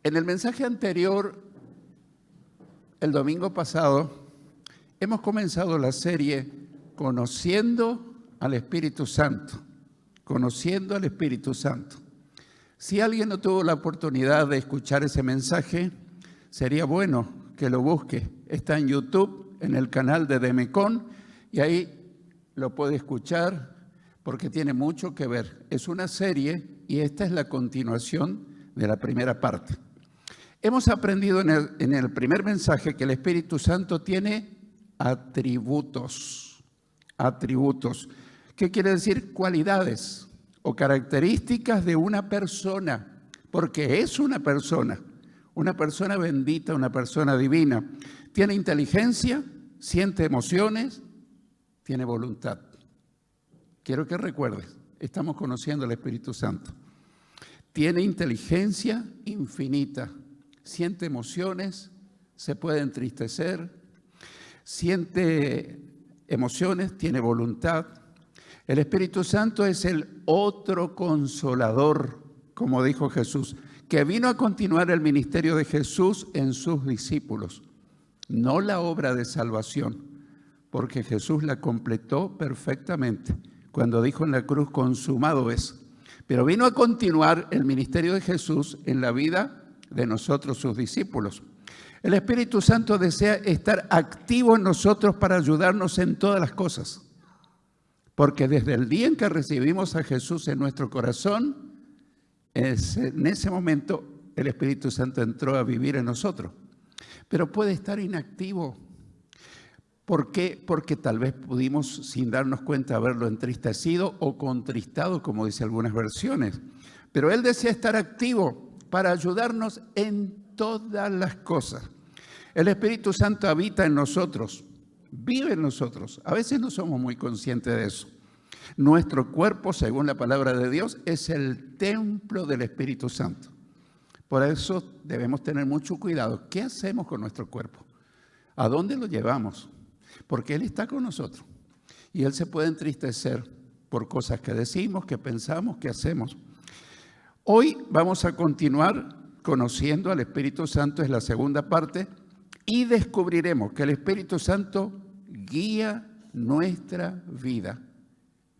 En el mensaje anterior, el domingo pasado, hemos comenzado la serie Conociendo al Espíritu Santo. Conociendo al Espíritu Santo. Si alguien no tuvo la oportunidad de escuchar ese mensaje, sería bueno que lo busque. Está en YouTube, en el canal de Demecon, y ahí lo puede escuchar porque tiene mucho que ver. Es una serie y esta es la continuación de la primera parte. Hemos aprendido en el primer mensaje que el Espíritu Santo tiene atributos. Atributos. ¿Qué quiere decir? Cualidades o características de una persona, porque es una persona bendita, una persona divina. Tiene inteligencia, siente emociones, tiene voluntad. Quiero que recuerdes, estamos conociendo al Espíritu Santo. Tiene inteligencia infinita, siente emociones, se puede entristecer, siente emociones, tiene voluntad. El Espíritu Santo es el otro consolador, como dijo Jesús, que vino a continuar el ministerio de Jesús en sus discípulos, no la obra de salvación, porque Jesús la completó perfectamente cuando dijo en la cruz, consumado es. Pero vino a continuar el ministerio de Jesús en la vida de nosotros, sus discípulos. El Espíritu Santo desea estar activo en nosotros para ayudarnos en todas las cosas. Porque desde el día en que recibimos a Jesús en nuestro corazón, en ese momento el Espíritu Santo entró a vivir en nosotros. Pero puede estar inactivo. ¿Por qué? Porque tal vez pudimos, sin darnos cuenta, haberlo entristecido o contristado, como dice algunas versiones. Pero Él desea estar activo para ayudarnos en todas las cosas. El Espíritu Santo habita en nosotros, vive en nosotros. A veces no somos muy conscientes de eso. Nuestro cuerpo, según la palabra de Dios, es el templo del Espíritu Santo. Por eso debemos tener mucho cuidado. ¿Qué hacemos con nuestro cuerpo? ¿A dónde lo llevamos? Porque Él está con nosotros. Y Él se puede entristecer por cosas que decimos, que pensamos, que hacemos. Hoy vamos a continuar conociendo al Espíritu Santo, es la segunda parte, y descubriremos que el Espíritu Santo guía nuestra vida.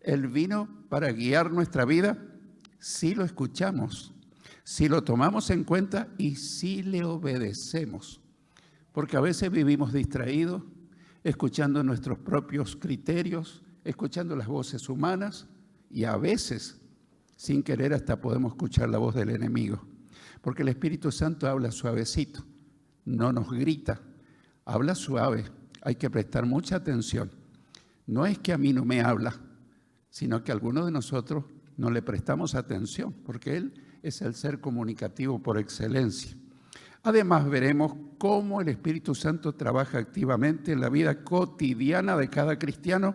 Él vino para guiar nuestra vida si lo escuchamos, si lo tomamos en cuenta y si le obedecemos. Porque a veces vivimos distraídos, escuchando nuestros propios criterios, escuchando las voces humanas y a veces, sin querer, hasta podemos escuchar la voz del enemigo. Porque el Espíritu Santo habla suavecito, no nos grita, habla suave. Hay que prestar mucha atención. No es que a mí no me habla, sino que a algunos de nosotros no le prestamos atención, porque Él es el ser comunicativo por excelencia. Además, veremos cómo el Espíritu Santo trabaja activamente en la vida cotidiana de cada cristiano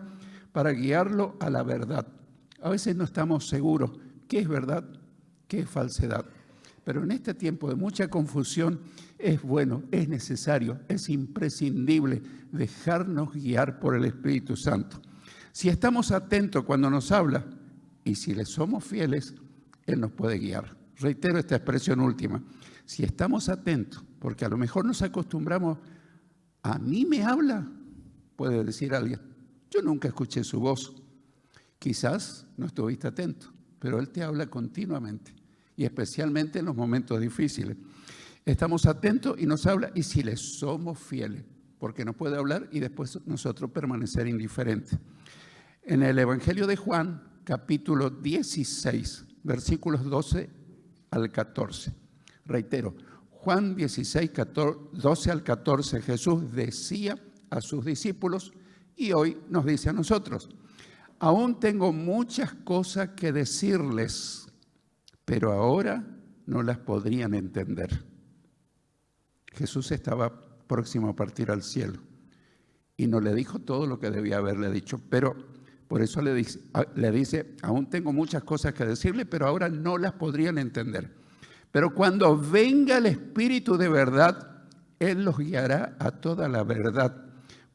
para guiarlo a la verdad. A veces no estamos seguros qué es verdad, qué es falsedad. Pero en este tiempo de mucha confusión es bueno, es necesario, es imprescindible dejarnos guiar por el Espíritu Santo. Si estamos atentos cuando nos habla y si le somos fieles, Él nos puede guiar. Reitero esta expresión última. Si estamos atentos, porque a lo mejor nos acostumbramos, a mí me habla, puede decir alguien. Yo nunca escuché su voz. Quizás no estuviste atento, pero Él te habla continuamente y especialmente en los momentos difíciles. Estamos atentos y nos habla y si le somos fieles, porque nos puede hablar y después nosotros permanecer indiferentes. En el Evangelio de Juan, capítulo 16, versículos 12 al 14. Reitero, Juan 16, 12 al 14, Jesús decía a sus discípulos y hoy nos dice a nosotros, aún tengo muchas cosas que decirles, pero ahora no las podrían entender. Jesús estaba próximo a partir al cielo y no le dijo todo lo que debía haberle dicho, pero por eso le dice, aún tengo muchas cosas que decirle, pero ahora no las podrían entender. Pero cuando venga el Espíritu de verdad, Él los guiará a toda la verdad,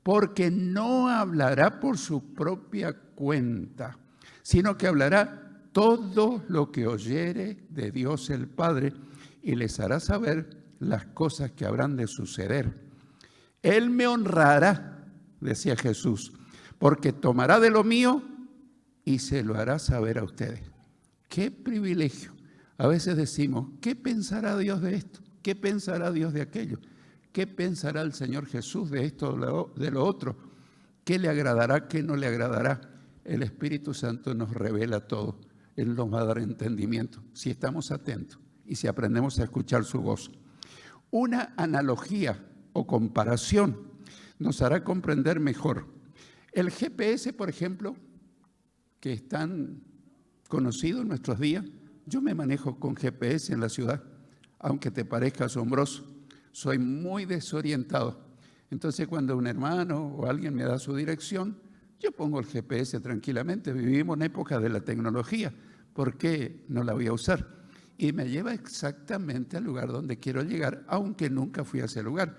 porque no hablará por su propia cuenta, sino que hablará todo lo que oyere de Dios el Padre y les hará saber las cosas que habrán de suceder. Él me honrará, decía Jesús, porque tomará de lo mío y se lo hará saber a ustedes. ¡Qué privilegio! A veces decimos, ¿qué pensará Dios de esto? ¿Qué pensará Dios de aquello? ¿Qué pensará el Señor Jesús de esto o de lo otro? ¿Qué le agradará? ¿Qué no le agradará? El Espíritu Santo nos revela todo. Él nos va a dar entendimiento si estamos atentos y si aprendemos a escuchar su voz. Una analogía o comparación nos hará comprender mejor. El GPS, por ejemplo, que es tan conocido en nuestros días, yo me manejo con GPS en la ciudad, aunque te parezca asombroso. Soy muy desorientado. Entonces, cuando un hermano o alguien me da su dirección, yo pongo el GPS tranquilamente. Vivimos en época de la tecnología. ¿Por qué no la voy a usar? Y me lleva exactamente al lugar donde quiero llegar, aunque nunca fui a ese lugar.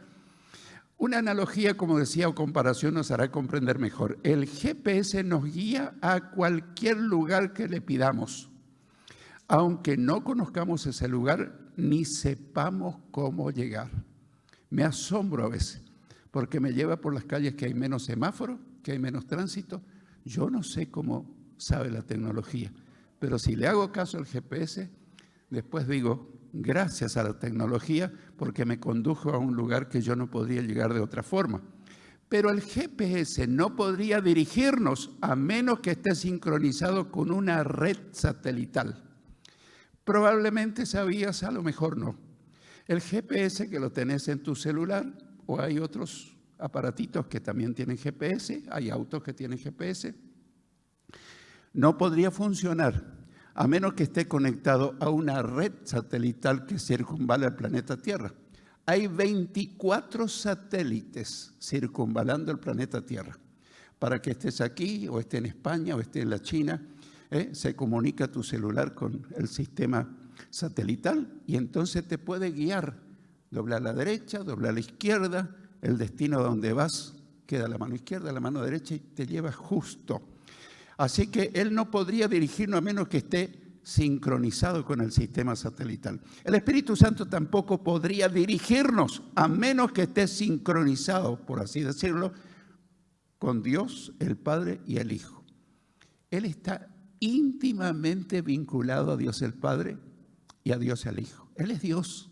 Una analogía, como decía, o comparación nos hará comprender mejor. El GPS nos guía a cualquier lugar que le pidamos, aunque no conozcamos ese lugar ni sepamos cómo llegar. Me asombro a veces, porque me lleva por las calles que hay menos semáforos, que hay menos tránsito. Yo no sé cómo sabe la tecnología, pero si le hago caso al GPS, después digo, gracias a la tecnología, porque me condujo a un lugar que yo no podría llegar de otra forma. Pero el GPS no podría dirigirnos a menos que esté sincronizado con una red satelital. Probablemente sabías, a lo mejor no. El GPS que lo tenés en tu celular, o hay otros aparatitos que también tienen GPS, hay autos que tienen GPS, no podría funcionar a menos que esté conectado a una red satelital que circunvala el planeta Tierra. Hay 24 satélites circunvalando el planeta Tierra. Para que estés aquí, o esté en España, o esté en la China, se comunica tu celular con el sistema satelital y entonces te puede guiar. Dobla a la derecha, dobla a la izquierda, el destino a donde vas queda a la mano izquierda, a la mano derecha y te lleva justo. Así que él no podría dirigirnos a menos que esté sincronizado con el sistema satelital. El Espíritu Santo tampoco podría dirigirnos a menos que esté sincronizado, por así decirlo, con Dios, el Padre y el Hijo. Él está íntimamente vinculado a Dios el Padre y a Dios el Hijo. Él es Dios.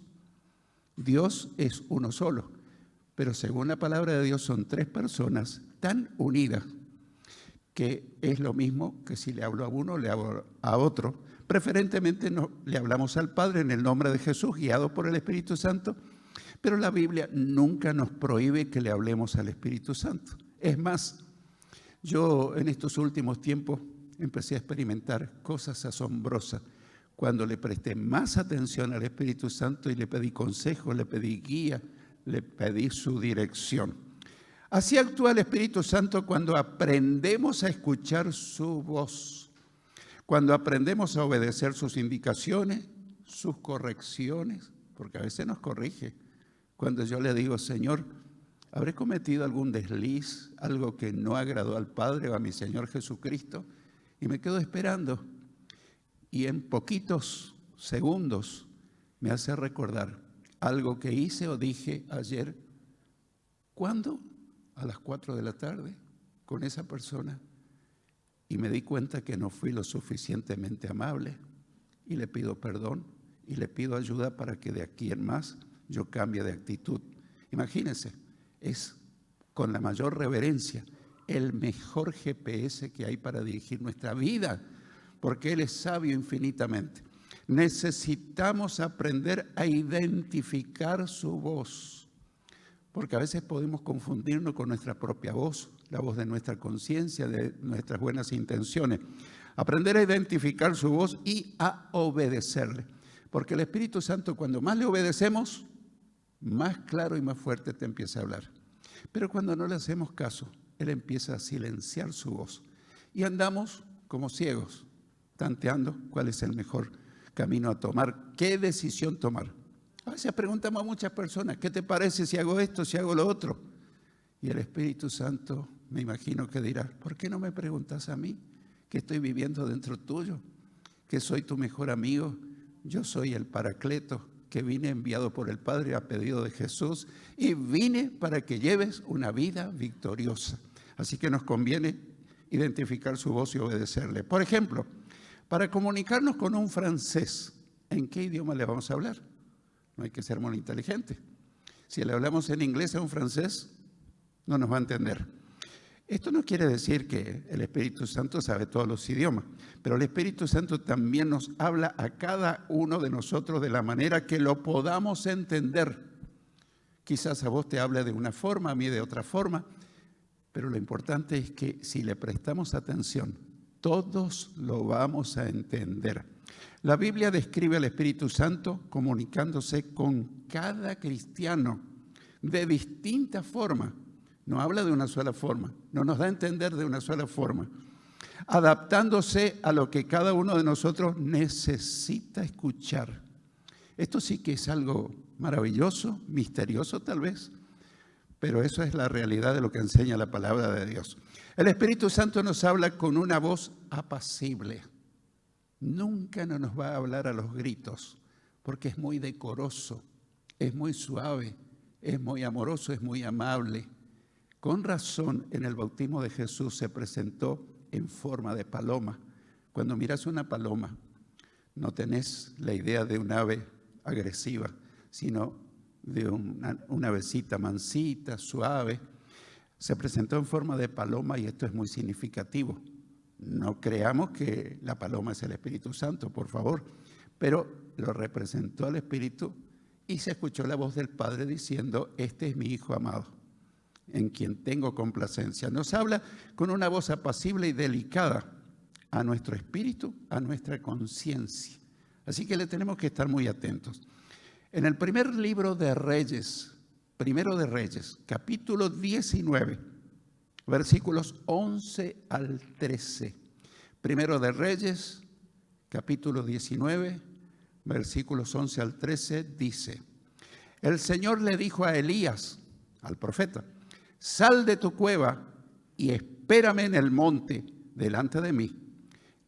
Dios es uno solo, pero según la palabra de Dios son tres personas tan unidas que es lo mismo que si le hablo a uno, le hablo a otro. Preferentemente le hablamos al Padre en el nombre de Jesús, guiado por el Espíritu Santo, pero la Biblia nunca nos prohíbe que le hablemos al Espíritu Santo. Es más, yo en estos últimos tiempos empecé a experimentar cosas asombrosas cuando le presté más atención al Espíritu Santo y le pedí consejo, le pedí guía, le pedí su dirección. Así actúa el Espíritu Santo cuando aprendemos a escuchar su voz, cuando aprendemos a obedecer sus indicaciones, sus correcciones, porque a veces nos corrige. Cuando yo le digo, Señor, ¿habré cometido algún desliz, algo que no agradó al Padre o a mi Señor Jesucristo? Y me quedo esperando. Y en poquitos segundos me hace recordar algo que hice o dije ayer. ¿Cuándo? A las 4 de la tarde con esa persona. Y me di cuenta que no fui lo suficientemente amable. Y le pido perdón y le pido ayuda para que de aquí en más yo cambie de actitud. Imagínense, es con la mayor reverencia el mejor GPS que hay para dirigir nuestra vida, porque Él es sabio infinitamente. Necesitamos aprender a identificar su voz, porque a veces podemos confundirnos con nuestra propia voz, la voz de nuestra conciencia, de nuestras buenas intenciones. Aprender a identificar su voz y a obedecerle, porque el Espíritu Santo, cuando más le obedecemos, más claro y más fuerte te empieza a hablar. Pero cuando no le hacemos caso, Él empieza a silenciar su voz y andamos como ciegos, tanteando cuál es el mejor camino a tomar, qué decisión tomar. A veces preguntamos a muchas personas, ¿qué te parece si hago esto, si hago lo otro? Y el Espíritu Santo, me imagino que dirá, ¿por qué no me preguntas a mí, que estoy viviendo dentro tuyo? que soy tu mejor amigo, yo soy el Paracleto, que vine enviado por el Padre a pedido de Jesús y vine para que lleves una vida victoriosa. Así que nos conviene identificar su voz y obedecerle. Por ejemplo, para comunicarnos con un francés, ¿en qué idioma le vamos a hablar? No hay que ser muy inteligente. Si le hablamos en inglés a un francés, no nos va a entender. Esto no quiere decir que el Espíritu Santo sabe todos los idiomas, pero el Espíritu Santo también nos habla a cada uno de nosotros de la manera que lo podamos entender. Quizás a vos te hable de una forma, a mí de otra forma, pero lo importante es que si le prestamos atención, todos lo vamos a entender. La Biblia describe al Espíritu Santo comunicándose con cada cristiano de distinta forma. No habla de una sola forma, no nos da a entender de una sola forma, adaptándose a lo que cada uno de nosotros necesita escuchar. Esto sí que es algo maravilloso, misterioso tal vez, pero eso es la realidad de lo que enseña la palabra de Dios. El Espíritu Santo nos habla con una voz apacible. Nunca nos va a hablar a los gritos, porque es muy decoroso, es muy suave, es muy amoroso, es muy amable. Con razón, en el bautismo de Jesús se presentó en forma de paloma. Cuando miras una paloma, no tenés la idea de un ave agresiva, sino de una avecita mansita, suave. Se presentó en forma de paloma y esto es muy significativo. No creamos que la paloma es el Espíritu Santo, por favor, pero lo representó al Espíritu y se escuchó la voz del Padre diciendo: este es mi Hijo amado, en quien tengo complacencia. Nos habla con una voz apacible y delicada a nuestro espíritu, a nuestra conciencia. Así que le tenemos que estar muy atentos. En el primer libro de Reyes, primero de Reyes, capítulo 19, versículos 11 al 13. Primero de Reyes, capítulo 19, versículos 11 al 13, dice: el Señor le dijo a Elías, al profeta: sal de tu cueva y espérame en el monte delante de mí.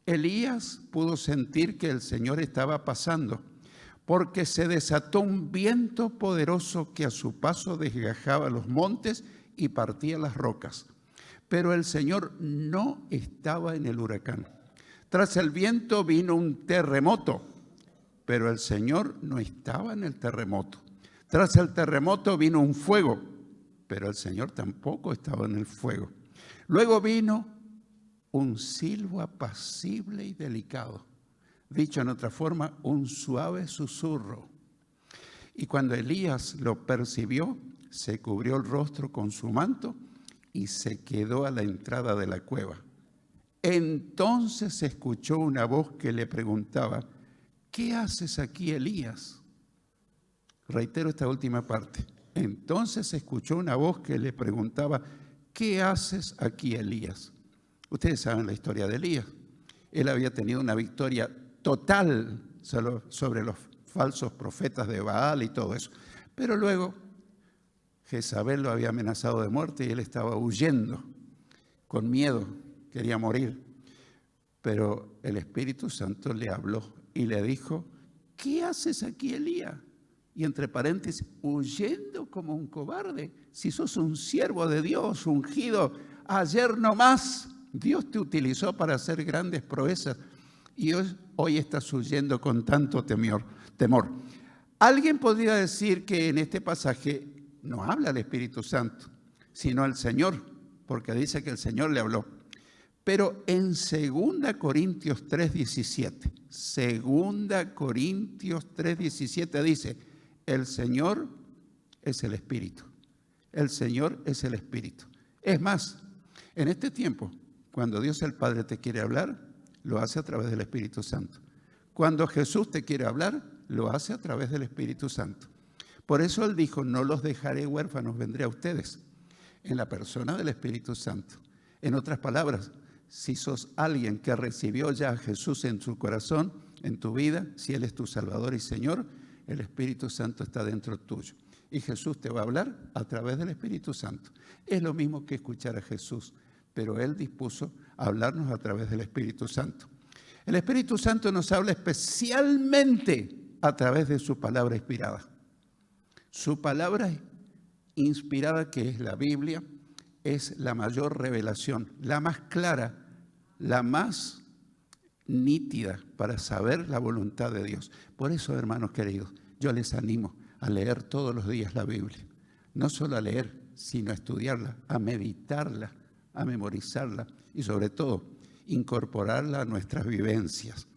Elías pudo sentir que el Señor estaba pasando, porque se desató un viento poderoso que a su paso desgajaba los montes y partía las rocas. Pero el Señor no estaba en el huracán. Tras el viento vino un terremoto, pero el Señor no estaba en el terremoto. Tras el terremoto vino un fuego, pero el Señor tampoco estaba en el fuego. Luego vino un silbo apacible y delicado, dicho en otra forma, un suave susurro. Y cuando Elías lo percibió, se cubrió el rostro con su manto y se quedó a la entrada de la cueva. Entonces se escuchó una voz que le preguntaba: ¿qué haces aquí, Elías? Reitero esta última parte. Entonces se escuchó una voz que le preguntaba: ¿qué haces aquí, Elías? Ustedes saben la historia de Elías. Él había tenido una victoria total sobre los falsos profetas de Baal y todo eso. Pero luego Jezabel lo había amenazado de muerte y él estaba huyendo, con miedo, quería morir. Pero el Espíritu Santo le habló y le dijo: ¿qué haces aquí, Elías? Y entre paréntesis, huyendo como un cobarde. Si sos un siervo de Dios, ungido, ayer nomás Dios te utilizó para hacer grandes proezas y hoy estás huyendo con tanto temor. Alguien podría decir que en este pasaje no habla el Espíritu Santo, sino el Señor, porque dice que el Señor le habló. Pero en 2 Corintios 3:17, 2 Corintios 3:17 dice: el Señor es el Espíritu. El Señor es el Espíritu. Es más, en este tiempo, cuando Dios el Padre te quiere hablar, lo hace a través del Espíritu Santo. Cuando Jesús te quiere hablar, lo hace a través del Espíritu Santo. Por eso Él dijo: no los dejaré huérfanos, vendré a ustedes, en la persona del Espíritu Santo. En otras palabras, si sos alguien que recibió ya a Jesús en su corazón, en tu vida, si Él es tu Salvador y Señor, el Espíritu Santo está dentro tuyo. Y Jesús te va a hablar a través del Espíritu Santo. Es lo mismo que escuchar a Jesús, pero Él dispuso a hablarnos a través del Espíritu Santo. El Espíritu Santo nos habla especialmente a través de su palabra inspirada. Su palabra inspirada, que es la Biblia, es la mayor revelación, la más clara, la más nítida para saber la voluntad de Dios. Por eso, hermanos queridos, yo les animo a leer todos los días la Biblia. No solo a leer, sino a estudiarla, a meditarla, a memorizarla y sobre todo incorporarla a nuestras vivencias.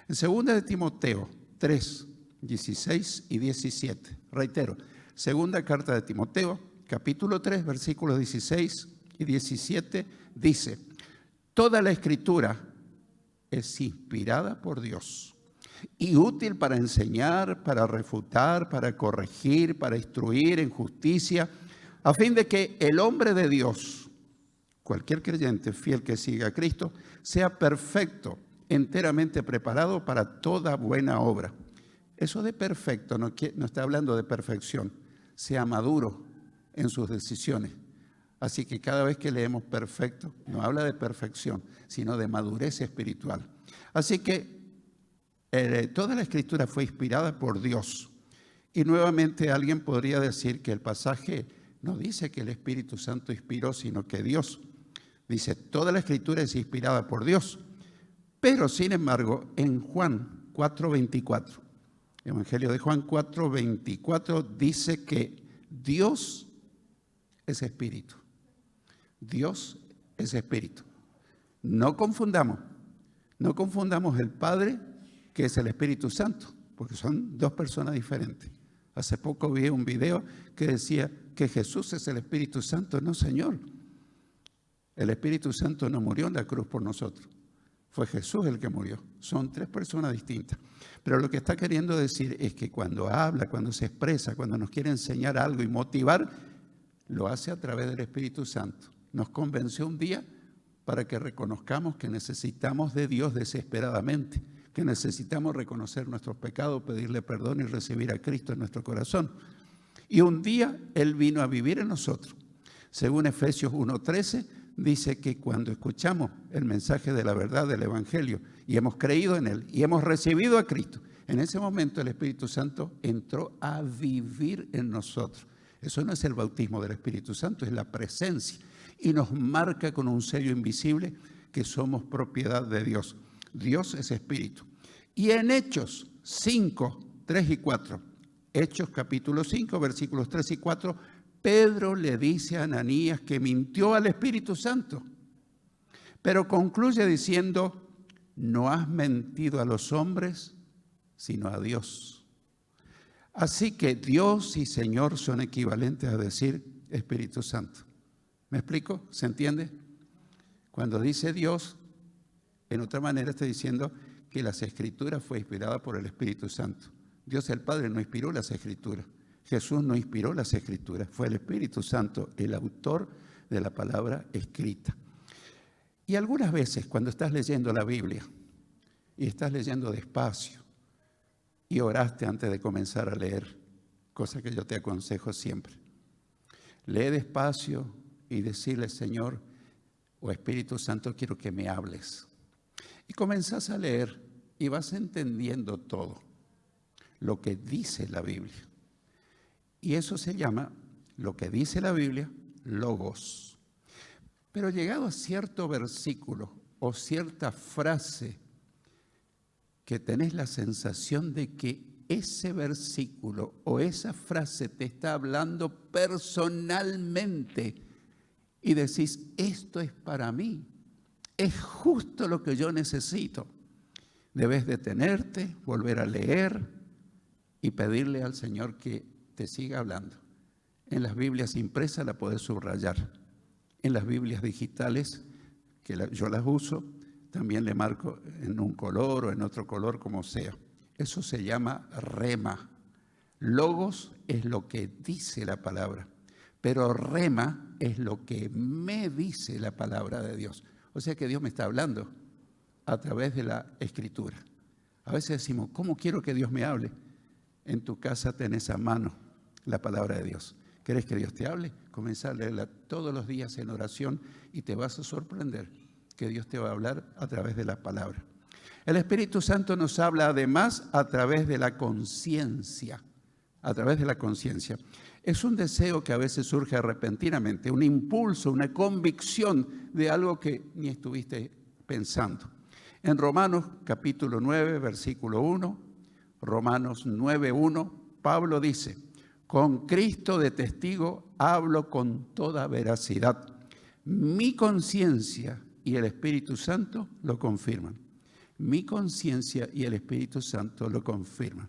En 2 de Timoteo 3, 16 y 17, reitero, segunda carta de Timoteo, capítulo 3, versículos 16 y 17, dice: toda la Escritura es inspirada por Dios y útil para enseñar, para refutar, para corregir, para instruir en justicia, a fin de que el hombre de Dios, cualquier creyente fiel que siga a Cristo, sea perfecto, enteramente preparado para toda buena obra. Eso de perfecto no está hablando de perfección, sea maduro en sus decisiones. Así que cada vez que leemos perfecto, no habla de perfección, sino de madurez espiritual. Así que toda la Escritura fue inspirada por Dios. Y nuevamente alguien podría decir que el pasaje no dice que el Espíritu Santo inspiró, sino que Dios. Dice, toda la Escritura es inspirada por Dios. Pero, sin embargo, en Juan 4:24, Evangelio de Juan 4:24, dice que Dios es espíritu. Dios es espíritu. No confundamos el Padre, que es el Espíritu Santo, porque son dos personas diferentes. Hace poco vi un video que decía que Jesús es el Espíritu Santo. No, Señor. El Espíritu Santo no murió en la cruz por nosotros. Fue Jesús el que murió. Son tres personas distintas. Pero lo que está queriendo decir es que cuando habla, cuando se expresa, cuando nos quiere enseñar algo y motivar, lo hace a través del Espíritu Santo. Nos convenció un día para que reconozcamos que necesitamos de Dios desesperadamente, que necesitamos reconocer nuestros pecados, pedirle perdón y recibir a Cristo en nuestro corazón. Y un día Él vino a vivir en nosotros. Según Efesios 1:13, dice que cuando escuchamos el mensaje de la verdad del Evangelio y hemos creído en Él y hemos recibido a Cristo, en ese momento el Espíritu Santo entró a vivir en nosotros. Eso no es el bautismo del Espíritu Santo, es la presencia. Y nos marca con un sello invisible que somos propiedad de Dios. Dios es espíritu. Y en Hechos 5, 3 y 4, Hechos capítulo 5, versículos 3 y 4, Pedro le dice a Ananías que mintió al Espíritu Santo, pero concluye diciendo, no has mentido a los hombres, sino a Dios. Así que Dios y Señor son equivalentes a decir Espíritu Santo. ¿Me explico? ¿Se entiende? Cuando dice Dios, en otra manera está diciendo que las Escrituras fue inspirada por el Espíritu Santo. Dios el Padre no inspiró las Escrituras. Jesús no inspiró las Escrituras. Fue el Espíritu Santo el autor de la palabra escrita. Y algunas veces cuando estás leyendo la Biblia y estás leyendo despacio y oraste antes de comenzar a leer, cosa que yo te aconsejo siempre, lee despacio y decirle, Señor o Espíritu Santo, quiero que me hables. Y comenzás a leer y vas entendiendo todo lo que dice la Biblia. Y eso se llama, lo que dice la Biblia, logos. Pero llegado a cierto versículo o cierta frase que tenés la sensación de que ese versículo o esa frase te está hablando personalmente y decís, esto es para mí, es justo lo que yo necesito. Debes detenerte, volver a leer y pedirle al Señor que te siga hablando. En las Biblias impresas la podés subrayar. En las Biblias digitales, que yo las uso, también le marco en un color o en otro color, como sea. Eso se llama rema. Logos es lo que dice la palabra, pero rema es lo que me dice la palabra de Dios. O sea que Dios me está hablando a través de la Escritura. A veces decimos, ¿cómo quiero que Dios me hable? En tu casa tenés a mano la palabra de Dios. ¿Querés que Dios te hable? Comienza a leerla todos los días en oración y te vas a sorprender que Dios te va a hablar a través de la palabra. El Espíritu Santo nos habla además a través de la conciencia, a través de la conciencia. Es un deseo que a veces surge repentinamente, un impulso, una convicción de algo que ni estuviste pensando. En Romanos capítulo 9, versículo 1, Romanos 9:1, Pablo dice: con Cristo de testigo hablo con toda veracidad. Mi conciencia y el Espíritu Santo lo confirman. Mi conciencia y el Espíritu Santo lo confirman.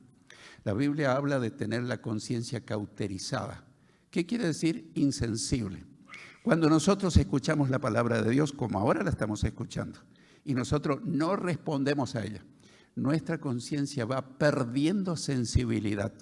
La Biblia habla de tener la conciencia cauterizada. ¿Qué quiere decir? Insensible. Cuando nosotros escuchamos la palabra de Dios, como ahora la estamos escuchando, y nosotros no respondemos a ella, nuestra conciencia va perdiendo sensibilidad.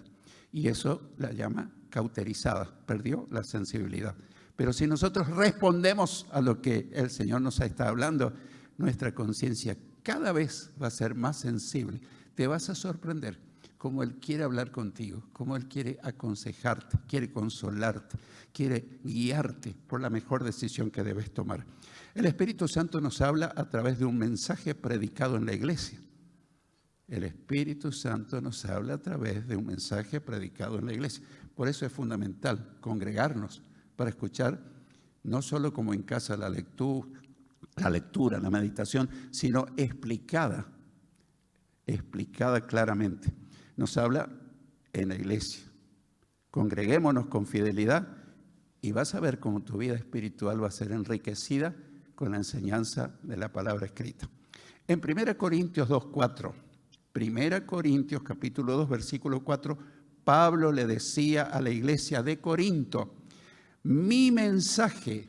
Y eso la llama cauterizada, perdió la sensibilidad. Pero si nosotros respondemos a lo que el Señor nos está hablando, nuestra conciencia cada vez va a ser más sensible. Te vas a sorprender cómo Él quiere hablar contigo, cómo Él quiere aconsejarte, quiere consolarte, quiere guiarte por la mejor decisión que debes tomar. El Espíritu Santo nos habla a través de un mensaje predicado en la iglesia. El Espíritu Santo nos habla a través de un mensaje predicado en la iglesia. Por eso es fundamental congregarnos para escuchar, no solo como en casa la lectura, la meditación, sino explicada claramente. Nos habla en la iglesia. Congreguémonos con fidelidad y vas a ver cómo tu vida espiritual va a ser enriquecida con la enseñanza de la palabra escrita. En 1 Corintios 2:4, 1 Corintios capítulo 2, versículo 4, Pablo le decía a la iglesia de Corinto: mi mensaje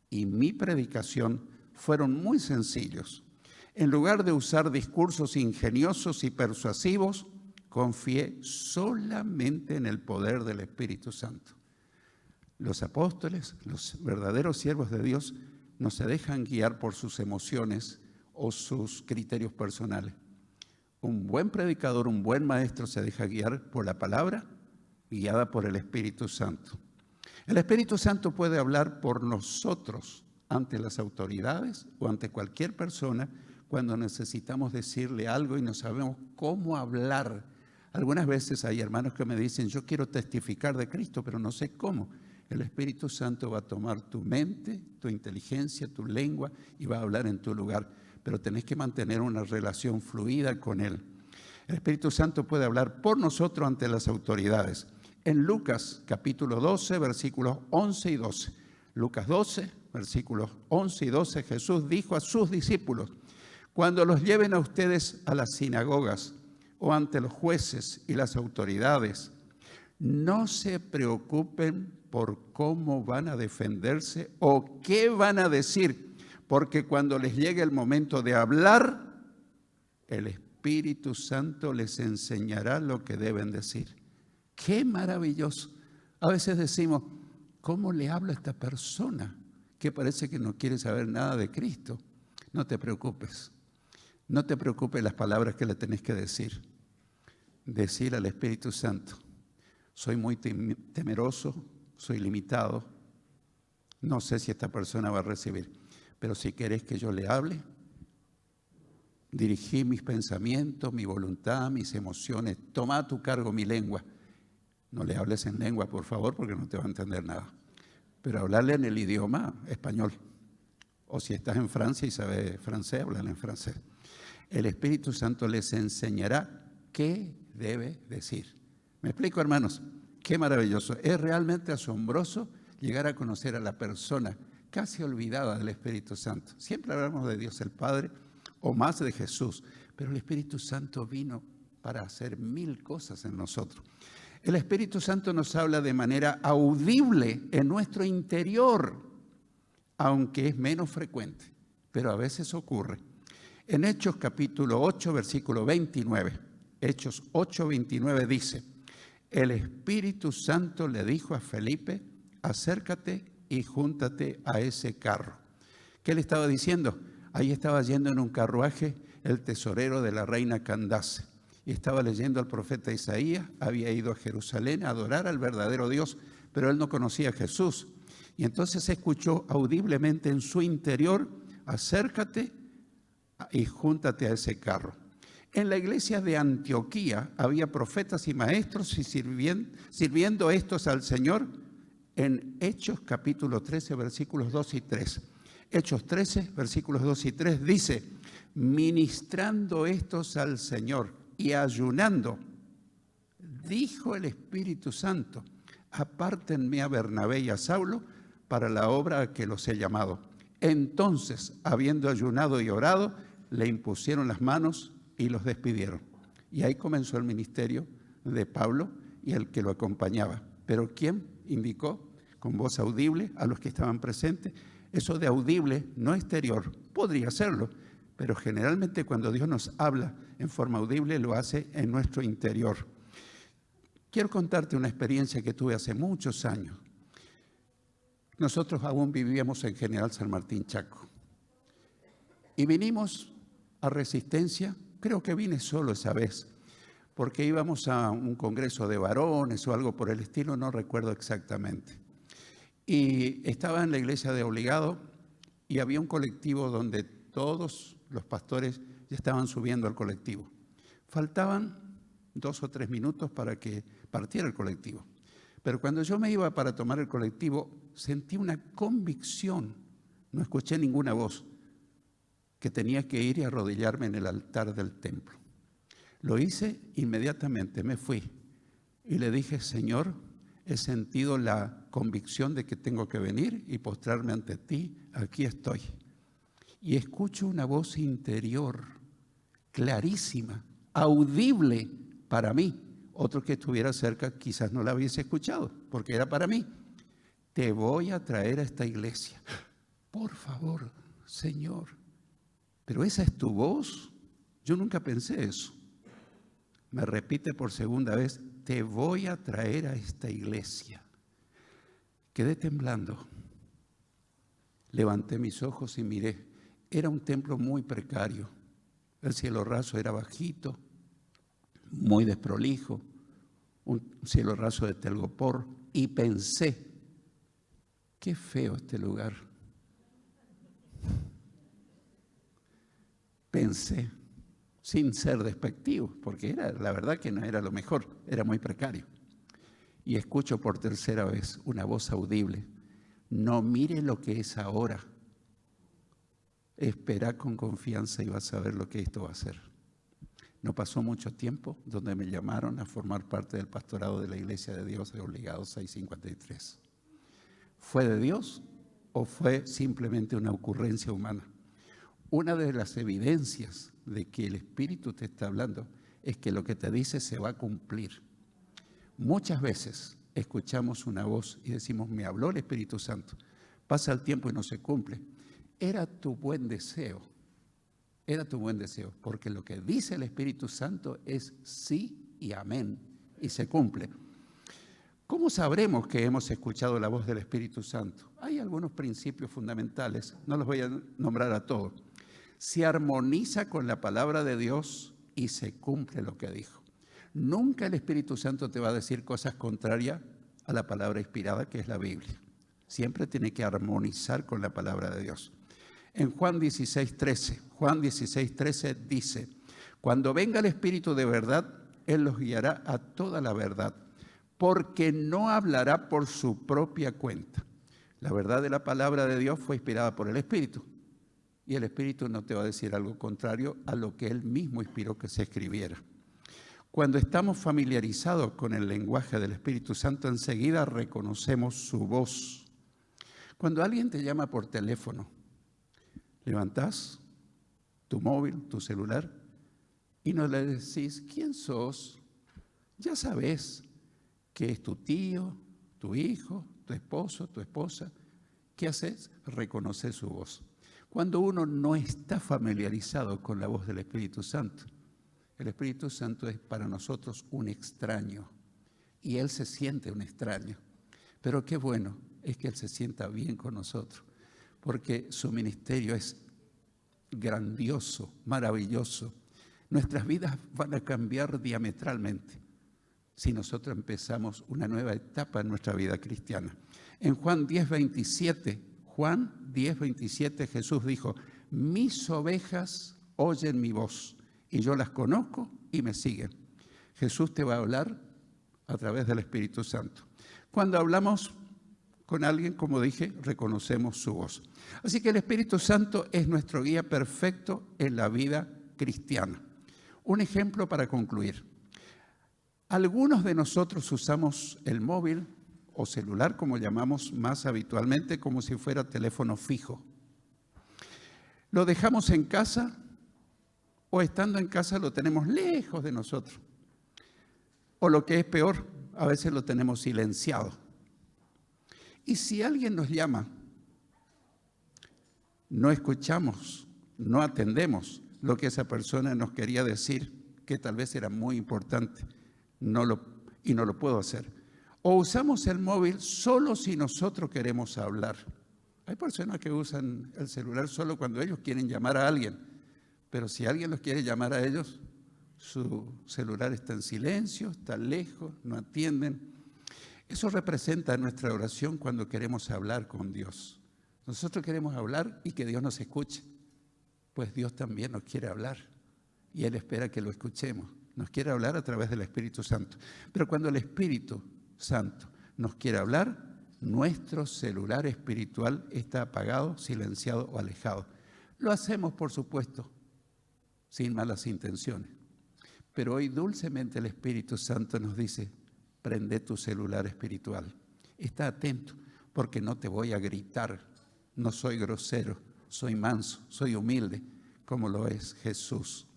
y mi predicación fueron muy sencillos. En lugar de usar discursos ingeniosos y persuasivos, confié solamente en el poder del Espíritu Santo. Los apóstoles, los verdaderos siervos de Dios, no se dejan guiar por sus emociones o sus criterios personales. Un buen predicador, un buen maestro se deja guiar por la palabra, guiada por el Espíritu Santo. El Espíritu Santo puede hablar por nosotros ante las autoridades o ante cualquier persona cuando necesitamos decirle algo y no sabemos cómo hablar. Algunas veces hay hermanos que me dicen: yo quiero testificar de Cristo, pero no sé cómo. El Espíritu Santo va a tomar tu mente, tu inteligencia, tu lengua y va a hablar en tu lugar. Pero tenés que mantener una relación fluida con Él. El Espíritu Santo puede hablar por nosotros ante las autoridades. En Lucas capítulo 12, versículos 11 y 12. Lucas 12, versículos 11 y 12, Jesús dijo a sus discípulos: cuando los lleven a ustedes a las sinagogas o ante los jueces y las autoridades, no se preocupen por cómo van a defenderse o qué van a decir, porque cuando les llegue el momento de hablar, el Espíritu Santo les enseñará lo que deben decir. ¡Qué maravilloso! A veces decimos: ¿cómo le hablo a esta persona que parece que no quiere saber nada de Cristo? No te preocupes. No te preocupes las palabras que le tenés que decir. Decir al Espíritu Santo: soy muy temeroso, soy limitado, no sé si esta persona va a recibir, pero si querés que yo le hable, dirigí mis pensamientos, mi voluntad, mis emociones, toma a tu cargo mi lengua. No le hables en lengua, por favor, porque no te va a entender nada. Pero hablarle en el idioma español. O si estás en Francia y sabes francés, háblale en francés. El Espíritu Santo les enseñará qué debe decir. ¿Me explico, hermanos? Qué maravilloso. Es realmente asombroso llegar a conocer a la persona casi olvidada del Espíritu Santo. Siempre hablamos de Dios el Padre o más de Jesús, pero el Espíritu Santo vino para hacer 1000 cosas en nosotros. El Espíritu Santo nos habla de manera audible en nuestro interior, aunque es menos frecuente, pero a veces ocurre. En Hechos capítulo 8, versículo 29, Hechos 8, 29 dice: el Espíritu Santo le dijo a Felipe: acércate y júntate a ese carro. ¿Qué le estaba diciendo? Ahí estaba yendo en un carruaje el tesorero de la reina Candace y estaba leyendo al profeta Isaías. Había ido a Jerusalén a adorar al verdadero Dios, pero él no conocía a Jesús. Y entonces escuchó audiblemente en su interior: acércate y júntate a ese carro. En la iglesia de Antioquía había profetas y maestros y sirviendo estos al Señor en Hechos capítulo 13, versículos 2 y 3. Hechos 13, versículos 2 y 3 dice, ministrando estos al Señor y ayunando, dijo el Espíritu Santo, apártenme a Bernabé y a Saulo para la obra a que los he llamado. Entonces, habiendo ayunado y orado, le impusieron las manos y los despidieron. Y ahí comenzó el ministerio de Pablo y el que lo acompañaba. Pero ¿quién indicó con voz audible a los que estaban presentes? Eso de audible, no exterior, podría serlo, pero generalmente cuando Dios nos habla en forma audible, lo hace en nuestro interior. Quiero contarte una experiencia que tuve hace muchos años. Nosotros aún vivíamos en General San Martín, Chaco. Y vinimos a Resistencia, creo que vine solo esa vez, porque íbamos a un congreso de varones o algo por el estilo, no recuerdo exactamente. Y estaba en la iglesia de Obligado y había un colectivo donde todos los pastores ya estaban subiendo al colectivo. Faltaban 2 o 3 minutos para que partiera el colectivo. Pero cuando yo me iba para tomar el colectivo, sentí una convicción, no escuché ninguna voz, que tenía que ir y arrodillarme en el altar del templo. Lo hice inmediatamente, me fui y le dije, Señor, he sentido la convicción de que tengo que venir y postrarme ante ti, aquí estoy. Y escucho una voz interior, clarísima, audible para mí. Otro que estuviera cerca quizás no la hubiese escuchado, porque era para mí. Te voy a traer a esta iglesia. Por favor, Señor. Pero esa es tu voz. Yo nunca pensé eso. Me repite por segunda vez, te voy a traer a esta iglesia. Quedé temblando. Levanté mis ojos y miré. Era un templo muy precario. El cielo raso era bajito, muy desprolijo, un cielo raso de telgopor, y pensé, qué feo este lugar. Pensé, sin ser despectivo, porque la verdad que no era lo mejor, era muy precario. Y escucho por tercera vez una voz audible, no mire lo que es ahora, espera con confianza y vas a ver lo que esto va a ser. No pasó mucho tiempo donde me llamaron a formar parte del pastorado de la Iglesia de Dios de Obligado 653. ¿Fue de Dios o fue simplemente una ocurrencia humana? Una de las evidencias de que el Espíritu te está hablando es que lo que te dice se va a cumplir. Muchas veces escuchamos una voz y decimos, me habló el Espíritu Santo. Pasa el tiempo y no se cumple. Era tu buen deseo. Era tu buen deseo, porque lo que dice el Espíritu Santo es sí y amén, y se cumple. ¿Cómo sabremos que hemos escuchado la voz del Espíritu Santo? Hay algunos principios fundamentales, no los voy a nombrar a todos. Se armoniza con la palabra de Dios y se cumple lo que dijo. Nunca el Espíritu Santo te va a decir cosas contrarias a la palabra inspirada, que es la Biblia. Siempre tiene que armonizar con la palabra de Dios. En Juan 16:13 dice, cuando venga el Espíritu de verdad, Él los guiará a toda la verdad, porque no hablará por su propia cuenta. La verdad de la palabra de Dios fue inspirada por el Espíritu, y el Espíritu no te va a decir algo contrario a lo que Él mismo inspiró que se escribiera. Cuando estamos familiarizados con el lenguaje del Espíritu Santo, enseguida reconocemos su voz. Cuando alguien te llama por teléfono, levantás tu móvil, tu celular, y no le decís, ¿quién sos? Ya sabes que es tu tío, tu hijo, tu esposo, tu esposa. ¿Qué haces? Reconocer su voz. Cuando uno no está familiarizado con la voz del Espíritu Santo, el Espíritu Santo es para nosotros un extraño, y Él se siente un extraño. Pero qué bueno es que Él se sienta bien con nosotros, porque su ministerio es grandioso, maravilloso. Nuestras vidas van a cambiar diametralmente si nosotros empezamos una nueva etapa en nuestra vida cristiana. En Juan 10:27, Jesús dijo, mis ovejas oyen mi voz y yo las conozco y me siguen. Jesús te va a hablar a través del Espíritu Santo. Cuando hablamos con alguien, como dije, reconocemos su voz. Así que el Espíritu Santo es nuestro guía perfecto en la vida cristiana. Un ejemplo para concluir. Algunos de nosotros usamos el móvil o celular, como llamamos más habitualmente, como si fuera teléfono fijo. Lo dejamos en casa o estando en casa lo tenemos lejos de nosotros. O lo que es peor, a veces lo tenemos silenciado. Y si alguien nos llama, no escuchamos, no atendemos lo que esa persona nos quería decir, que tal vez era muy importante, y no lo puedo hacer. O usamos el móvil solo si nosotros queremos hablar. Hay personas que usan el celular solo cuando ellos quieren llamar a alguien, pero si alguien los quiere llamar a ellos, su celular está en silencio, está lejos, no atienden. Eso representa nuestra oración cuando queremos hablar con Dios. Nosotros queremos hablar y que Dios nos escuche, pues Dios también nos quiere hablar y Él espera que lo escuchemos. Nos quiere hablar a través del Espíritu Santo. Pero cuando el Espíritu Santo nos quiere hablar, nuestro celular espiritual está apagado, silenciado o alejado. Lo hacemos, por supuesto, sin malas intenciones. Pero hoy dulcemente el Espíritu Santo nos dice, prende tu celular espiritual. Está atento, porque no te voy a gritar. No soy grosero, soy manso, soy humilde, como lo es Jesús.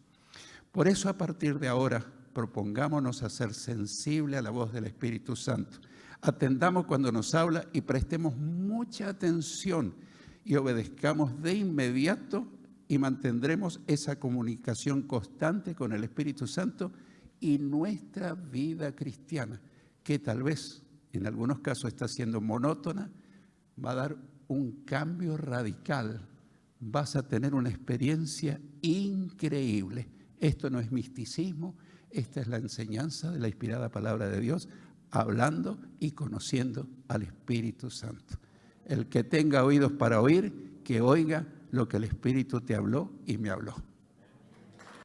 Por eso, a partir de ahora, propongámonos a ser sensibles a la voz del Espíritu Santo. Atendamos cuando nos habla y prestemos mucha atención y obedezcamos de inmediato y mantendremos esa comunicación constante con el Espíritu Santo y nuestra vida cristiana, que tal vez en algunos casos está siendo monótona, va a dar un cambio radical. Vas a tener una experiencia increíble. Esto no es misticismo, esta es la enseñanza de la inspirada palabra de Dios, hablando y conociendo al Espíritu Santo. El que tenga oídos para oír, que oiga lo que el Espíritu te habló y me habló.